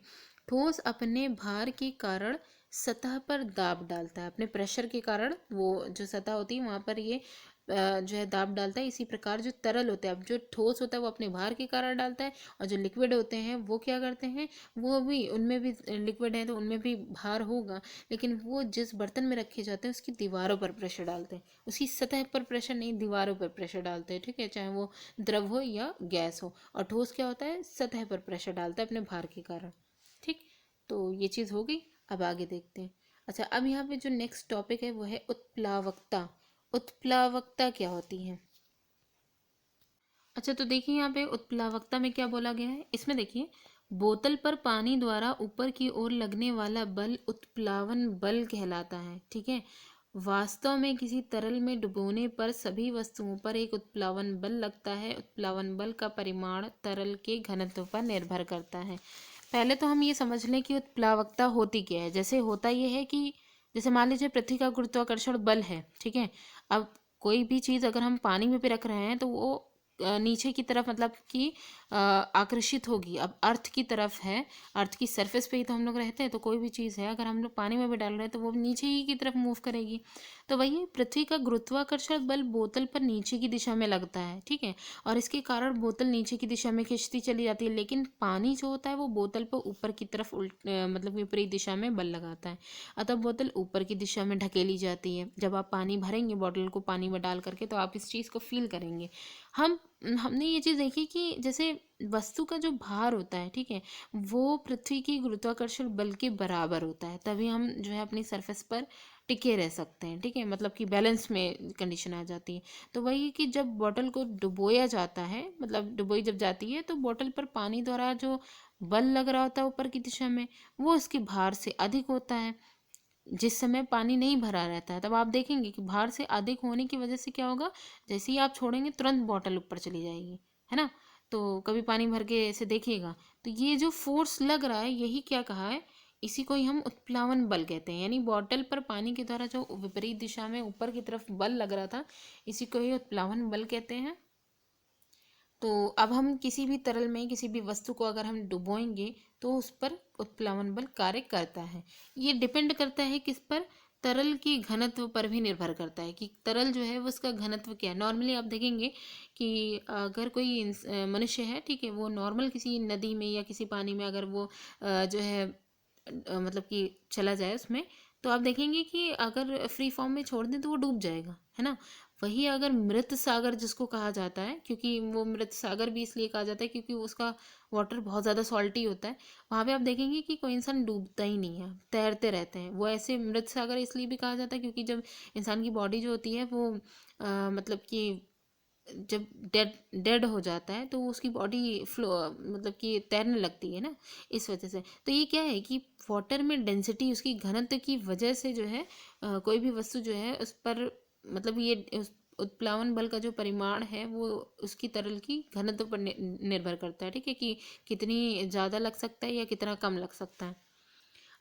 ठोस अपने भार के कारण सतह पर दाब डालता है, अपने प्रेशर के कारण वो जो सतह होती है वहाँ पर ये जो है दाब डालता है। इसी प्रकार जो तरल होता है, अब जो ठोस होता है वो अपने भार के कारण डालता है और जो लिक्विड होते हैं वो क्या करते हैं, वो भी उनमें भी लिक्विड है तो उनमें भी भार होगा, लेकिन वो जिस बर्तन में रखे जाते हैं उसकी दीवारों पर प्रेशर डालते हैं, उसकी सतह पर प्रेशर नहीं, दीवारों पर प्रेशर डालते हैं, ठीक है, चाहे वो द्रव हो या गैस हो। और ठोस क्या होता है, सतह पर प्रेशर डालता है अपने भार के कारण, ठीक। तो ये चीज़ हो गई। अब आगे देखते हैं। अच्छा, अब यहाँ पे जो नेक्स्ट टॉपिक है वो है उत्प्लावकता। उत्प्लावकता क्या होती है? अच्छा, तो देखिए यहाँ पे उत्प्लावकता में क्या बोला गया है, इसमें देखिए, बोतल पर पानी द्वारा ऊपर की ओर लगने वाला बल उत्प्लावन बल कहलाता है, ठीक है। वास्तव में किसी तरल में डुबोने पर सभी वस्तुओं पर एक उत्प्लावन बल लगता है। उत्प्लावन बल का परिमाण तरल के घनत्व पर निर्भर करता है। पहले तो हम ये समझ लें कि उत्प्लावकता होती क्या है। जैसे होता ये है कि जैसे मान लीजिए पृथ्वी का गुरुत्वाकर्षण बल है, ठीक है। अब कोई भी चीज़ अगर हम पानी में भी रख रहे हैं तो वो नीचे की तरफ मतलब कि आकर्षित होगी। अब अर्थ की तरफ है, अर्थ की सरफेस पे ही तो हम लोग रहते हैं, तो कोई भी चीज़ है अगर हम लोग पानी में भी डाल रहे हैं तो वो नीचे ही की तरफ मूव करेगी। तो वही पृथ्वी का गुरुत्वाकर्षण बल बोतल पर नीचे की दिशा में लगता है, ठीक है, और इसके कारण बोतल नीचे की दिशा में खिंचती चली जाती है। लेकिन पानी जो होता है वो बोतल पर ऊपर की तरफ मतलब विपरीत दिशा में बल लगाता है, अतः बोतल ऊपर की दिशा में ढकेली जाती है। जब आप पानी भरेंगे बॉटल को पानी में डाल करके तो आप इस चीज़ को फील करेंगे। हमने ये चीज़ देखी कि जैसे वस्तु का जो भार होता है, ठीक है, वो पृथ्वी की गुरुत्वाकर्षण बल के बराबर होता है, तभी हम जो है अपनी सरफेस पर टिके रह सकते हैं, ठीक है, मतलब कि बैलेंस में कंडीशन आ जाती है। तो वही है कि जब बॉटल को डुबोया जाता है, मतलब डुबोई जब जाती है तो बॉटल पर पानी द्वारा जो बल लग रहा होता है ऊपर की दिशा में वो उसके भार से अधिक होता है। जिस समय पानी नहीं भरा रहता है तब आप देखेंगे कि भार से अधिक होने की वजह से क्या होगा, जैसे ही आप छोड़ेंगे तुरंत बॉटल ऊपर चली जाएगी, है ना। तो कभी पानी भर के ऐसे देखिएगा, तो ये जो फोर्स लग रहा है यही क्या कहा है, इसी को ही हम उत्प्लावन बल कहते हैं। यानी बॉटल पर पानी के द्वारा जो विपरीत दिशा में ऊपर की तरफ बल लग रहा था, इसी को ही उत्प्लावन बल कहते हैं। तो अब हम किसी भी तरल में किसी भी वस्तु को अगर हम डुबोएंगे तो उस पर उत्प्लावन बल कार्य करता है। ये डिपेंड करता है किस पर, तरल की घनत्व पर भी निर्भर करता है कि तरल जो है वो उसका घनत्व क्या है। नॉर्मली आप देखेंगे कि अगर कोई मनुष्य है, ठीक है, वो नॉर्मल किसी नदी में या किसी पानी में अगर वो जो है मतलब कि चला जाए उसमें, तो आप देखेंगे कि अगर फ्री फॉर्म में छोड़ दें तो वो डूब जाएगा, है ना। वही अगर मृत सागर जिसको कहा जाता है, क्योंकि वो मृत सागर भी इसलिए कहा जाता है क्योंकि उसका वाटर बहुत ज़्यादा सॉल्टी होता है, वहाँ पे आप देखेंगे कि कोई इंसान डूबता ही नहीं है, तैरते रहते हैं। वो ऐसे मृत सागर इसलिए भी कहा जाता है क्योंकि जब इंसान की बॉडी जो होती है वो मतलब कि जब डेड डेड हो जाता है तो उसकी बॉडी फ्लो मतलब कि तैरने लगती है ना, इस वजह से। तो ये क्या है कि वाटर में डेंसिटी उसकी घनत्व की वजह से जो है कोई भी वस्तु जो है उस पर मतलब ये उत्प्लावन बल का जो परिमाण है वो उसकी तरल की घनत्व पर निर्भर करता है, ठीक है, कि कितनी ज़्यादा लग सकता है या कितना कम लग सकता है।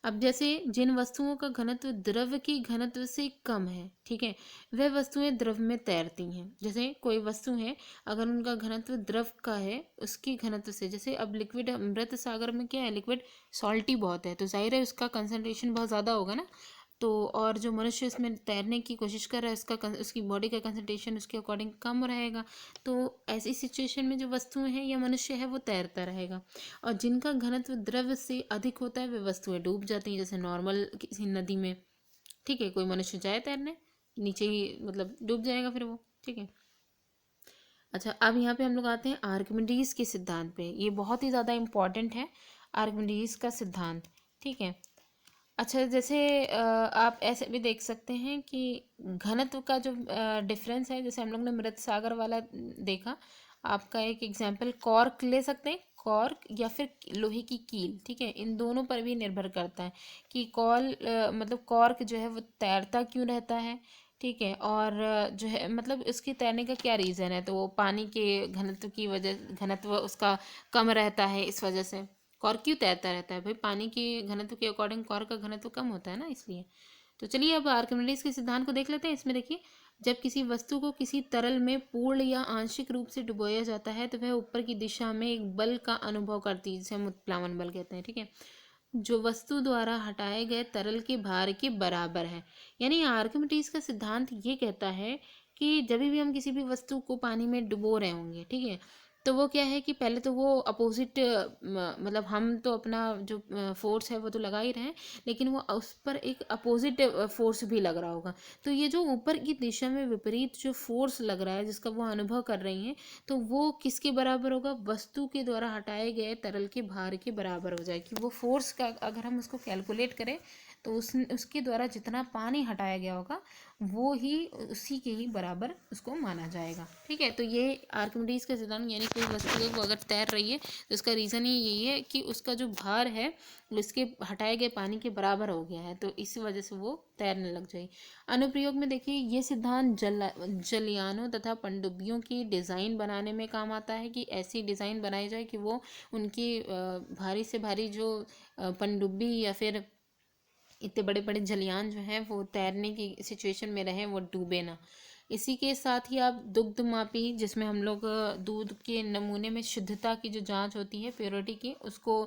अब जैसे जिन वस्तुओं का घनत्व द्रव की घनत्व से कम है, ठीक है, वह वस्तुएं द्रव में तैरती हैं। जैसे कोई वस्तु है, अगर उनका घनत्व द्रव का है उसकी घनत्व से, जैसे अब लिक्विड मृत सागर में क्या है, लिक्विड सॉल्टी बहुत है तो जाहिर है उसका कंसंट्रेशन बहुत ज़्यादा होगा ना, तो और जो मनुष्य इसमें तैरने की कोशिश कर रहा है उसकी बॉडी का कंसंट्रेशन उसके अकॉर्डिंग कम रहेगा। तो ऐसी सिचुएशन में जो वस्तुएं हैं या मनुष्य है वो तैरता रहेगा। और जिनका घनत्व द्रव से अधिक होता है वे वस्तुएं डूब जाती हैं, जैसे नॉर्मल किसी नदी में। ठीक है, कोई मनुष्य जाए तैरने, नीचे ही मतलब डूब जाएगा फिर वो। ठीक है। अच्छा, अब यहाँ पे हम लोग आते हैं आर्किमिडीज के सिद्धांत पे। ये बहुत ही ज़्यादा इम्पॉर्टेंट है, आर्किमिडीज का सिद्धांत। ठीक है। अच्छा, जैसे आप ऐसे भी देख सकते हैं कि घनत्व का जो डिफरेंस है, जैसे हम लोग ने मृत सागर वाला देखा। आपका एक एग्जांपल कॉर्क ले सकते हैं, कॉर्क या फिर लोहे की कील। ठीक है, इन दोनों पर भी निर्भर करता है कि मतलब कॉर्क जो है वो तैरता क्यों रहता है। ठीक है, और जो है मतलब उसके तैरने का क्या रीज़न है, तो वो पानी के घनत्व की वजह, घनत्व उसका कम रहता है, इस वजह से कॉर्क क्यों तैरता रहता है। भाई पानी के घनत्व के अकॉर्डिंग कॉर्क का घनत्व कम होता है ना, इसलिए। तो चलिए अब आर्किमिडीज के सिद्धांत को देख लेते हैं। इसमें देखिए, जब किसी वस्तु को किसी तरल में पूर्ण या आंशिक रूप से डुबोया जाता है तो वह ऊपर की दिशा में एक बल का अनुभव करती है, जिसे हम उत्प्लावन बल कहते हैं। ठीक है, जो वस्तु द्वारा हटाए गए तरल के भार के बराबर है। यानी आर्किमिडीज का सिद्धांत ये कहता है कि जब भी हम किसी भी वस्तु को पानी में डुबो रहे होंगे, ठीक है, तो वो क्या है कि पहले तो वो अपोजिट, मतलब हम तो अपना जो फोर्स है वो तो लगा ही रहे हैं, लेकिन वो उस पर एक अपोजिट फोर्स भी लग रहा होगा। तो ये जो ऊपर की दिशा में विपरीत जो फोर्स लग रहा है जिसका वो अनुभव कर रही हैं, तो वो किसके बराबर होगा, वस्तु के द्वारा हटाए गए तरल के भार के बराबर हो जाएगी। वो फोर्स का अगर हम उसको कैलकुलेट करें तो उसके द्वारा जितना पानी हटाया गया होगा वो ही उसी के ही बराबर उसको माना जाएगा। ठीक है, तो ये आर्किमिडीज का सिद्धांत, यानी कोई वस्तु को अगर तैर रही है तो उसका रीज़न ही यही है कि उसका जो भार है उसके हटाए गए पानी के बराबर हो गया है, तो इसी वजह से वो तैरने लग जाएगी। अनुप्रयोग में देखिए, ये सिद्धांत जलयानों तथा पनडुब्बियों की डिज़ाइन बनाने में काम आता है कि ऐसी डिज़ाइन बनाई जाए कि वो उनकी भारी से भारी जो पनडुब्बी या फिर इतने बड़े बड़े जलयान जो हैं वो तैरने की सिचुएशन में रहें, वो डूबे ना। इसी के साथ ही आप दुग्ध मापी, जिसमें हम लोग दूध के नमूने में शुद्धता की जो जांच होती है, प्योरिटी की, उसको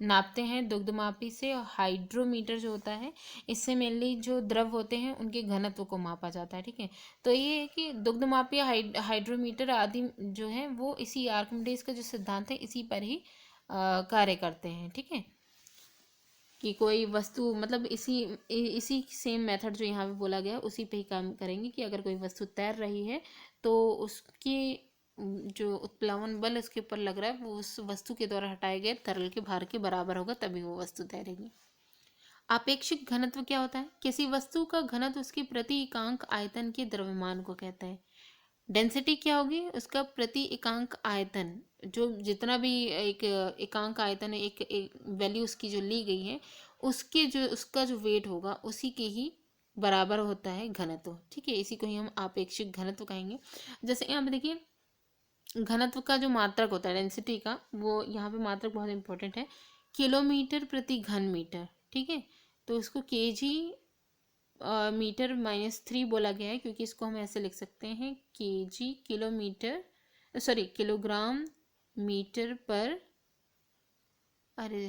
नापते हैं दुग्ध मापी से। और हाइड्रोमीटर जो होता है, इससे मेनली जो द्रव होते हैं उनके घनत्व को मापा जाता है। ठीक है, तो ये है कि दुग्ध मापी, हाइड्रोमीटर आदि जो है वो इसी आर्किमिडीज का जो सिद्धांत है इसी पर ही कार्य करते हैं। ठीक है, कि कोई वस्तु मतलब इसी सेम मेथड जो यहाँ पे बोला गया उसी पे ही काम करेंगे कि अगर कोई वस्तु तैर रही है तो उसकी जो उत्प्लावन बल उसके ऊपर लग रहा है वो उस वस्तु के द्वारा हटाए गए तरल के भार के बराबर होगा, तभी वो वस्तु तैरेगी। आपेक्षिक घनत्व क्या होता है, किसी वस्तु का घनत्व उसके प्रति एकांक आयतन के द्रव्यमान को कहता है। डेंसिटी क्या होगी, उसका प्रति एकांक आयतन, जो जितना भी एक एकांक आयतन है, एक वैल्यू उसकी जो ली गई है, उसका जो वेट होगा उसी के ही बराबर होता है घनत्व। ठीक है, इसी को ही हम आपेक्षिक घनत्व कहेंगे। जैसे यहाँ पे देखिए, घनत्व का जो मात्रक होता है डेंसिटी का, वो यहाँ पे मात्रक बहुत इंपॉर्टेंट है, किलोमीटर प्रति घन मीटर। ठीक है, तो इसको केजी मीटर -3 बोला गया है, क्योंकि इसको हम ऐसे लिख सकते हैं, kg kilometre, sorry kilogram metre पर, अरे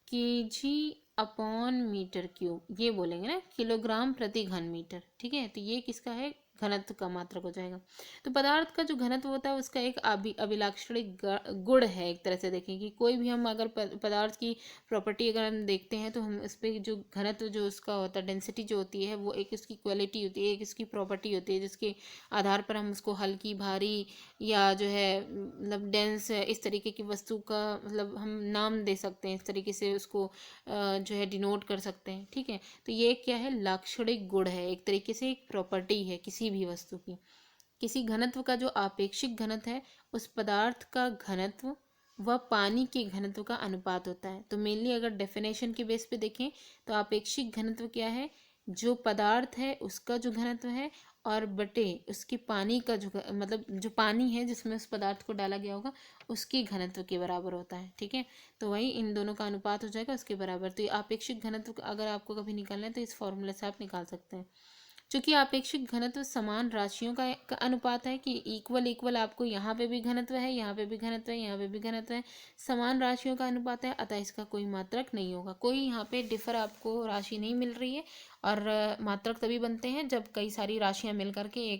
केजी अपॉन मीटर क्यूब, ये बोलेंगे ना, किलोग्राम प्रति घन मीटर। ठीक है, तो ये किसका है, घनत्व का मात्रक हो जाएगा। तो पदार्थ का जो घनत्व होता है उसका एक अभिलाक्षणिक गुण है। एक तरह से देखें कि कोई भी हम अगर पदार्थ की प्रॉपर्टी अगर हम देखते हैं तो हम इस पर जो घनत्व जो उसका होता है, डेंसिटी जो होती है, वो एक इसकी क्वालिटी होती है, एक इसकी प्रॉपर्टी होती है, जिसके आधार पर हम उसको हल्की, भारी या जो है मतलब डेंस, इस तरीके की वस्तु का मतलब हम नाम दे सकते हैं, इस तरीके से उसको जो है डिनोट कर सकते हैं। ठीक है, तो ये क्या है, लाक्षणिक गुण है, एक तरीके से एक प्रॉपर्टी है किसी भी वस्तु की। किसी घनत्व का जो आपेक्षिक घनत्व है उस पदार्थ का घनत्व व पानी के घनत्व का अनुपात होता है। तो मेनली अगर डेफिनेशन के बेस पे देखें तो आपेक्षिक घनत्व क्या है, जो पदार्थ है उसका जो घनत्व है और बटे उसके पानी का जो मतलब जो पानी है जिसमें उस पदार्थ को डाला गया होगा उसके घनत्व के बराबर होता है। ठीक है, तो वही इन दोनों का अनुपात हो जाएगा उसके बराबर। तो ये आपेक्षिक घनत्व अगर आपको कभी निकालना है तो इस फॉर्मूले से आप निकाल सकते हैं। चूंकि आपेक्षिक घनत्व समान राशियों का अनुपात है कि इक्वल इक्वल, आपको यहाँ पे भी घनत्व है, यहाँ पे भी घनत्व है, यहाँ पे भी घनत्व है, समान राशियों का अनुपात है, अतः इसका कोई मात्रक नहीं होगा। कोई यहाँ पे डिफर आपको राशि नहीं मिल रही है। और मात्रक तभी बनते हैं जब कई सारी राशियाँ मिल करके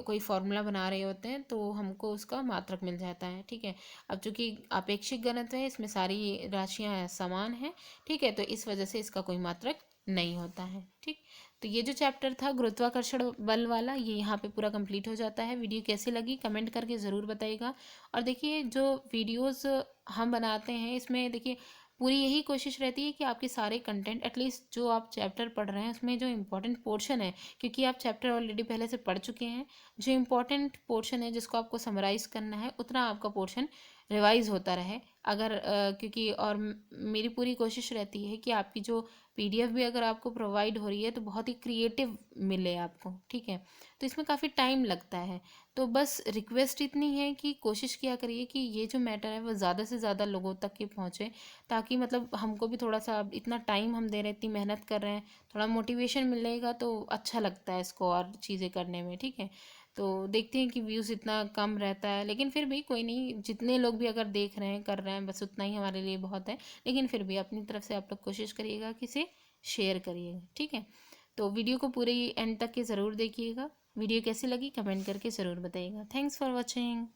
कोई फॉर्मूला बना रहे होते हैं, तो हमको उसका मात्रक मिल जाता है। ठीक है, अब चूंकि आपेक्षिक घनत्व है, इसमें सारी राशियाँ समान हैं। ठीक है, तो इस वजह से इसका कोई मात्रक नहीं होता है। ठीक, तो ये जो चैप्टर था गुरुत्वाकर्षण बल वाला, ये यहाँ पे पूरा कंप्लीट हो जाता है। वीडियो कैसी लगी कमेंट करके ज़रूर बताइएगा। और देखिए जो वीडियोस हम बनाते हैं, इसमें देखिए पूरी यही कोशिश रहती है कि आपके सारे कंटेंट, एटलीस्ट जो आप चैप्टर पढ़ रहे हैं उसमें जो इम्पोर्टेंट पोर्शन है, क्योंकि आप चैप्टर ऑलरेडी पहले से पढ़ चुके हैं, जो इम्पोर्टेंट पोर्शन है जिसको आपको समराइज़ करना है, उतना आपका पोर्शन रिवाइज होता रहे। अगर क्योंकि और मेरी पूरी कोशिश रहती है कि आपकी जो पीडीएफ भी अगर आपको प्रोवाइड हो रही है तो बहुत ही क्रिएटिव मिले आपको। ठीक है, तो इसमें काफ़ी टाइम लगता है। तो बस रिक्वेस्ट इतनी है कि कोशिश किया करिए कि ये जो मैटर है वो ज़्यादा से ज़्यादा लोगों तक के पहुँचे, ताकि मतलब हमको भी थोड़ा सा, अब इतना टाइम हम दे रहे हैं, इतनी मेहनत कर रहे हैं, थोड़ा मोटिवेशन मिलेगा तो अच्छा लगता है इसको और चीज़ें करने में। ठीक है, तो देखते हैं कि व्यूज़ इतना कम रहता है, लेकिन फिर भी कोई नहीं, जितने लोग भी अगर देख रहे हैं कर रहे हैं, बस उतना ही हमारे लिए बहुत है। लेकिन फिर भी अपनी तरफ से आप लोग कोशिश करिएगा कि इसे शेयर करिएगा। ठीक है, तो वीडियो को पूरे एंड तक के ज़रूर देखिएगा। वीडियो कैसी लगी कमेंट करके ज़रूर बताइएगा। Thanks for watching.